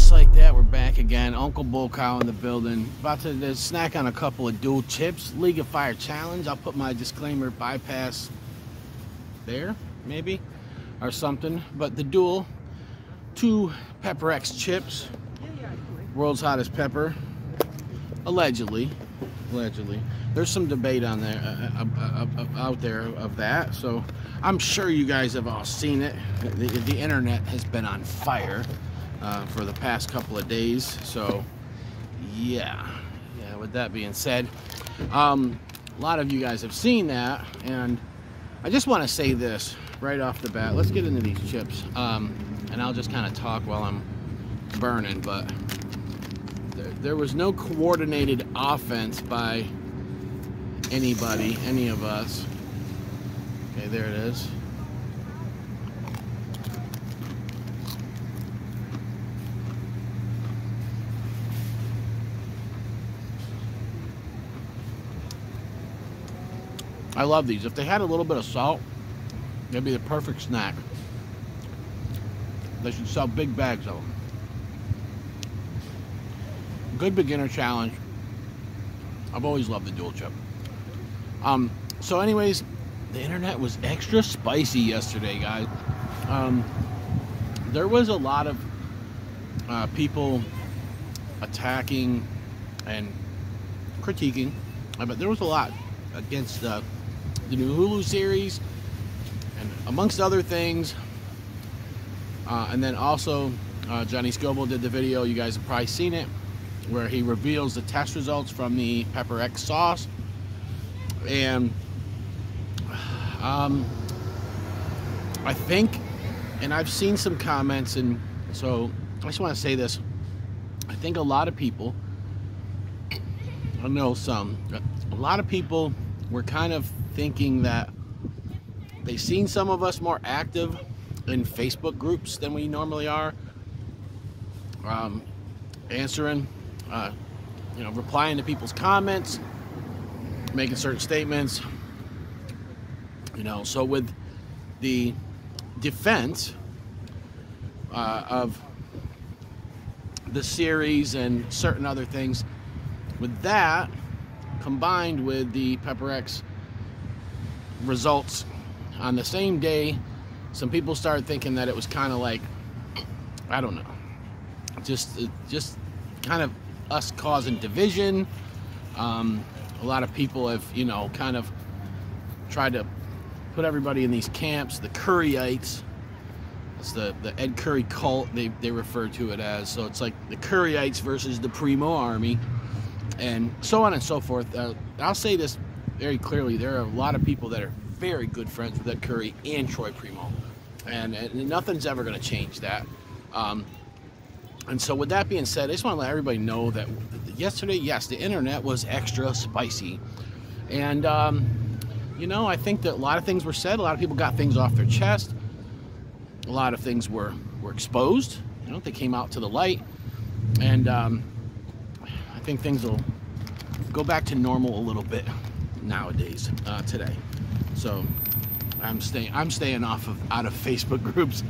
just like that, we're back again. Uncle Bull Cow in the building. About to snack on a couple of dual chips. League of Fire challenge. I'll put my disclaimer bypass there, maybe, or something. But the dual, 2 Pepper X chips. World's hottest pepper. Allegedly. There's some debate on there, out there of that. So I'm sure you guys have all seen it. The internet has been on fire for the past couple of days. So yeah, with that being said, a lot of you guys have seen that, and I just want to say this right off the bat. Let's get into these chips, and I'll just kind of talk while I'm burning. But there was no coordinated offense by anybody, any of us. Okay, there it is. I love these. If they had a little bit of salt, they'd be the perfect snack. They should sell big bags of them. Good beginner challenge. I've always loved the dual chip. So anyways, the internet was extra spicy yesterday, guys. There was a lot of people attacking and critiquing, but there was a lot against the new Hulu series, and amongst other things. And then also, Johnny Scoville did the video, you guys have probably seen it, where he reveals the test results from the Pepper X sauce. And I think, and I've seen some comments, and so I just want to say this. I think a lot of people, I know some, a lot of people were kind of thinking that they've seen some of us more active in Facebook groups than we normally are, answering, replying to people's comments, making certain statements, so with the defense of the series and certain other things, with that combined with the Pepper X results on the same day, some people started thinking that it was kind of like, I don't know, just kind of us causing division. A lot of people have, kind of tried to put everybody in these camps, the Curryites. It's the Ed Curry cult, they refer to it as. So it's like the Curryites versus the Primo army, and so on and so forth. I'll say this very clearly. There are a lot of people that are very good friends with Ed Curry and Troy Primo, and nothing's ever going to change that. And so with that being said, I just want to let everybody know that yesterday, yes, the internet was extra spicy. And, I think that a lot of things were said. A lot of people got things off their chest. A lot of things were exposed. They came out to the light. And I think things will go back to normal a little bit nowadays, today. So I'm staying out of Facebook groups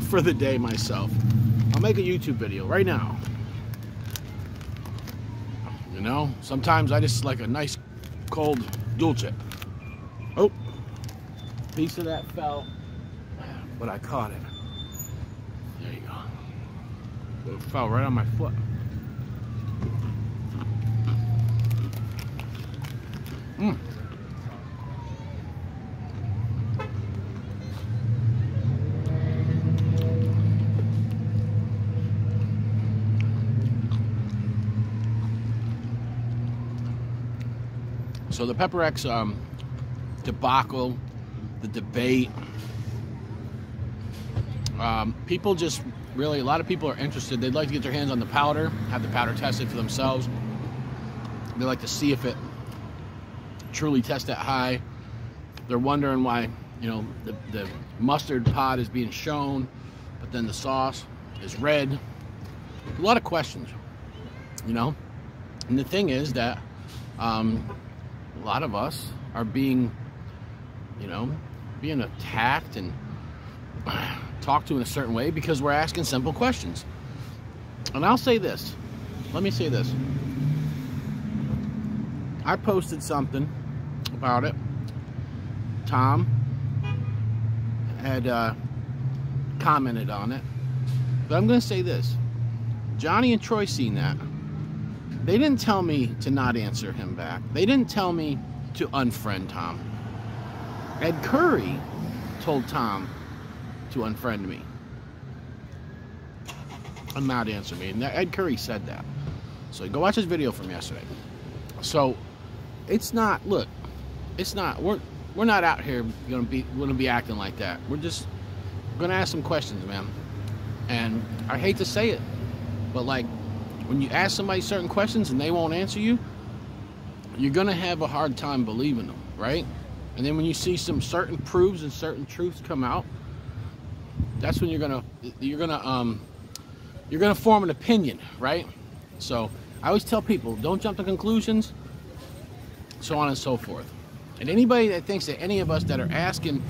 for the day myself. I'll make a YouTube video right now. Sometimes I just like a nice cold dual chip. Oh, piece of that fell, but I caught it. There you go. It fell right on my foot. So the Pepper X debacle, the debate, people just really, a lot of people are interested. They'd like to get their hands on the powder, have the powder tested for themselves. They like to see if it truly tests that high. They're wondering why, the mustard pod is being shown, but then the sauce is red. A lot of questions, And the thing is that a lot of us are being attacked and talked to in a certain way because we're asking simple questions. And I'll say this. Let me say this. I posted something about it. Tom had commented on it. But I'm going to say this. Johnny and Troy seen that. They didn't tell me to not answer him back. They didn't tell me to unfriend Tom. Ed Curry told Tom to unfriend me and not answer me. And Ed Curry said that. So go watch his video from yesterday. So it's not, look, it's not, we're not out here gonna be acting like that. We're gonna ask some questions, man. And I hate to say it, but like when you ask somebody certain questions and they won't answer you, you're gonna have a hard time believing them, right? And then when you see some certain proofs and certain truths come out, that's when you're gonna form an opinion, right? So I always tell people, don't jump to conclusions, so on and so forth. And anybody that thinks that any of us that are asking,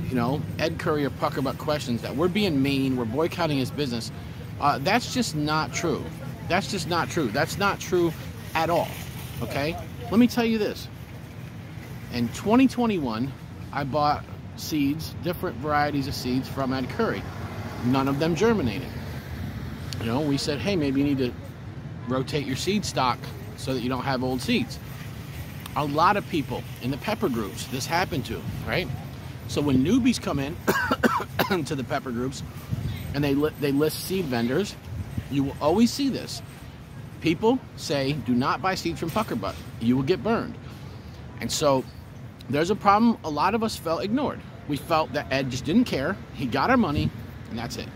you know, Ed Curry or Pucker about questions, that we're being mean, we're boycotting his business, that's just not true. That's just not true. That's not true at all, okay? Let me tell you this. In 2021, I bought seeds, different varieties of seeds from Ed Curry. None of them germinated. You know, we said, hey, maybe you need to rotate your seed stock so that you don't have old seeds. A lot of people in the pepper groups, this happened to, right? So when newbies come in to the pepper groups and they list seed vendors, you will always see this. People say, do not buy seeds from Pucker Butt. You will get burned. And so there's a problem. A lot of us felt ignored. We felt that Ed just didn't care. He got our money, and that's it.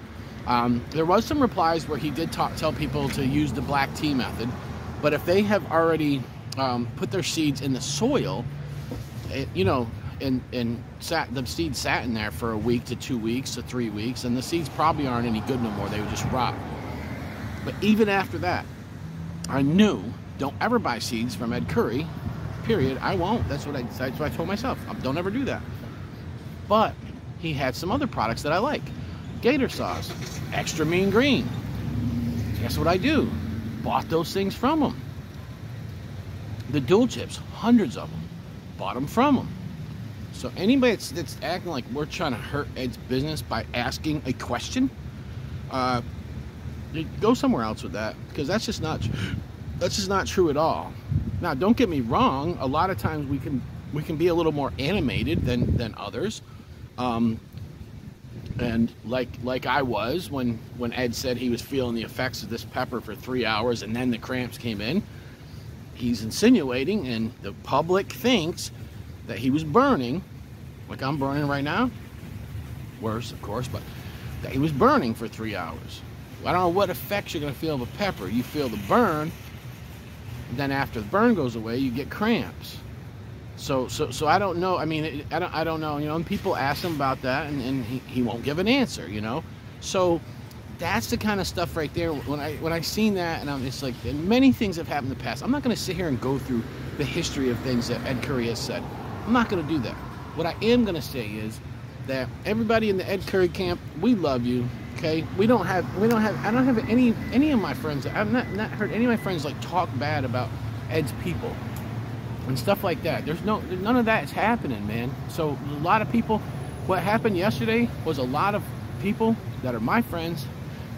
There was some replies where he did tell people to use the black tea method, but if they have already put their seeds in the soil, you know, the seeds sat in there for a week to 2 weeks to 3 weeks, and the seeds probably aren't any good no more. They would just rot. But even after that, I knew, don't ever buy seeds from Ed Curry, period. I won't. That's what I told myself. Don't ever do that. But he had some other products that I like. Gator sauce, extra mean green. Guess what I do? Bought those things from him. The dual chips, hundreds of them. Bought them from him. So anybody that's acting like we're trying to hurt Ed's business by asking a question, go somewhere else with that, because that's just not true at all. Now, don't get me wrong. A lot of times we can be a little more animated than others, and like I was when Ed said he was feeling the effects of this pepper for 3 hours and then the cramps came in. He's insinuating, and the public thinks that he was burning, like I'm burning right now. Worse, of course, but that he was burning for 3 hours. I don't know what effects you're going to feel of a pepper. You feel the burn, and then after the burn goes away, you get cramps. So I don't know. I mean, I don't know. You know, and people ask him about that, and he won't give an answer. You know, so that's the kind of stuff right there. When I seen that, and it's like, and many things have happened in the past. I'm not going to sit here and go through the history of things that Ed Curry has said. I'm not going to do that. What I am going to say is that everybody in the Ed Curry camp, we love you. Okay, I don't have any of my friends. I've not heard any of my friends like talk bad about Ed's people and stuff like that. None of that is happening, man. So a lot of people, what happened yesterday was a lot of people that are my friends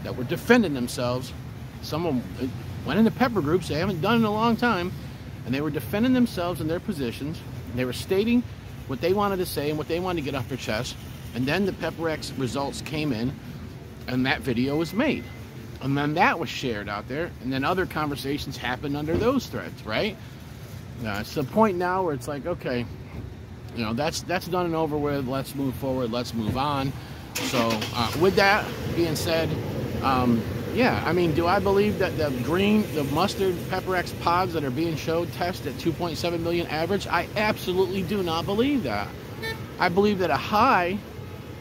that were defending themselves. Some of them went into pepper groups they haven't done in a long time, and they were defending themselves in their positions. They were stating what they wanted to say and what they wanted to get off their chest. And then the Pepper X results came in, and that video was made, and then that was shared out there, and then other conversations happened under those threads, right? It's the point now where it's like, okay, you know, that's done and over with. Let's move forward. Let's move on. So with that being said, yeah, I mean, do I believe that the mustard Pepper X pods that are being showed test at 2.7 million average? I absolutely do not believe that. I believe that a high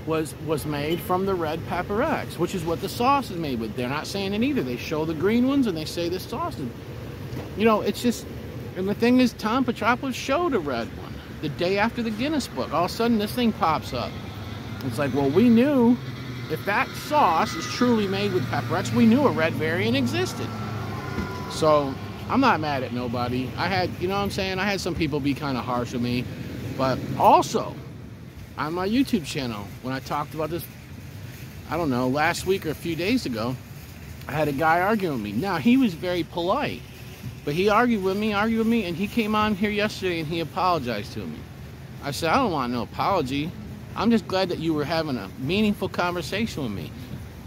was made from the red Pepper X, which is what the sauce is made with. They're not saying it either. They show the green ones and they say this sauce is, you know, it's just, and the thing is, Tom Petropoulos showed a red one the day after the Guinness book. All of a sudden this thing pops up. It's like, well, we knew if that sauce is truly made with pepperettes, we knew a red variant existed. So I'm not mad at nobody. I had, you know what I'm saying? I had some people be kind of harsh with me. But also, on my YouTube channel, when I talked about this, I don't know, last week or a few days ago, I had a guy arguing with me. Now, he was very polite, but he argued with me, and he came on here yesterday and he apologized to me. I said, I don't want no apology. I'm just glad that you were having a meaningful conversation with me.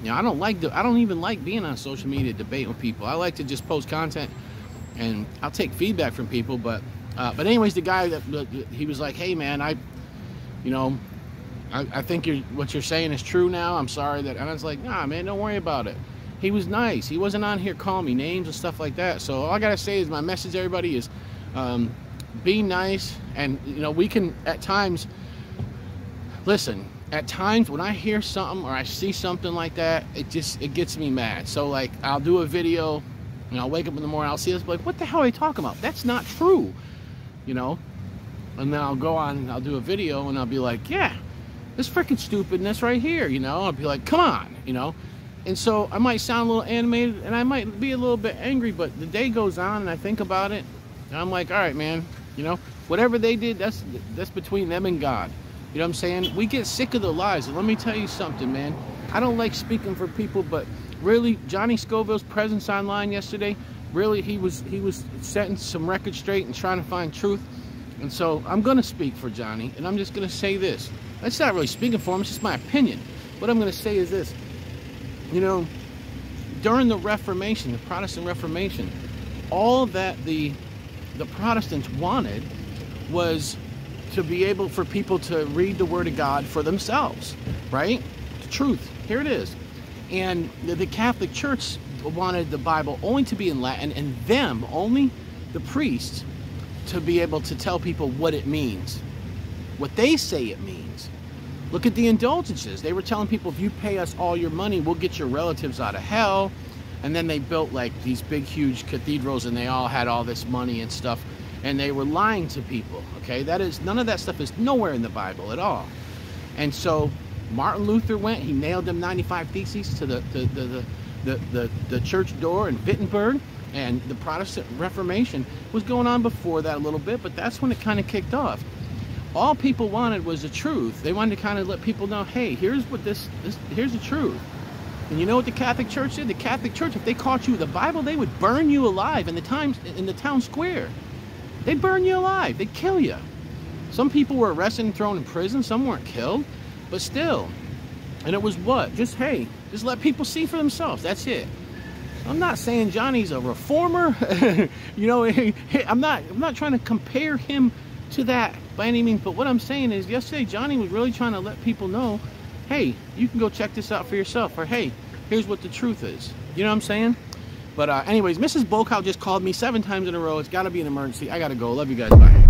You know, I don't even like being on social media debating with people. I like to just post content, and I'll take feedback from people. But anyways, the guy he was like, hey man, I think what you're saying is true now. I'm sorry that, and I was like, nah man, don't worry about it. He was nice. He wasn't on here calling me names and stuff like that. So all I gotta say is my message to everybody is, be nice. And you know, we can at times, listen, at times when I hear something or I see something like that, it gets me mad. So like, I'll do a video and I'll wake up in the morning, I'll see this, like, what the hell are they talking about? That's not true, you know? And then I'll go on and I'll do a video and I'll be like, yeah, this freaking stupidness right here, you know? I'll be like, come on, you know? And so I might sound a little animated and I might be a little bit angry, but the day goes on and I think about it and I'm like, all right, man, you know, whatever they did, that's between them and God. You know what I'm saying? We get sick of the lies. And let me tell you something, man. I don't like speaking for people, but really, Johnny Scoville's presence online yesterday, really, he was setting some records straight and trying to find truth. And so I'm going to speak for Johnny, and I'm just going to say this. That's not really speaking for him. It's just my opinion. What I'm going to say is this. You know, during the Reformation, the Protestant Reformation, all that the Protestants wanted was to be able for people to read the Word of God for themselves, right? The truth. Here it is. And the Catholic Church wanted the Bible only to be in Latin, and them, only the priests, to be able to tell people what it means, what they say it means. Look at the indulgences. They were telling people, if you pay us all your money, we'll get your relatives out of hell. And then they built like these big, huge cathedrals, and they all had all this money and stuff. And they were lying to people, okay? None of that stuff is nowhere in the Bible at all. And so Martin Luther went, he nailed them 95 Theses to the church door in Wittenberg, and the Protestant Reformation was going on before that a little bit, but that's when it kind of kicked off. All people wanted was the truth. They wanted to kind of let people know, hey, here's the truth. And you know what the Catholic Church did? The Catholic Church, if they caught you with the Bible, they would burn you alive in the town square. They'd burn you alive. They'd kill you. Some people were arrested and thrown in prison. Some weren't killed. But still. And it was what? Just, hey, just let people see for themselves. That's it. I'm not saying Johnny's a reformer. You know, I'm not trying to compare him to that by any means. But what I'm saying is, yesterday, Johnny was really trying to let people know, hey, you can go check this out for yourself. Or, hey, here's what the truth is. You know what I'm saying? But anyways, Mrs. Bokow just called me 7 times in a row. It's got to be an emergency. I got to go. Love you guys. Bye.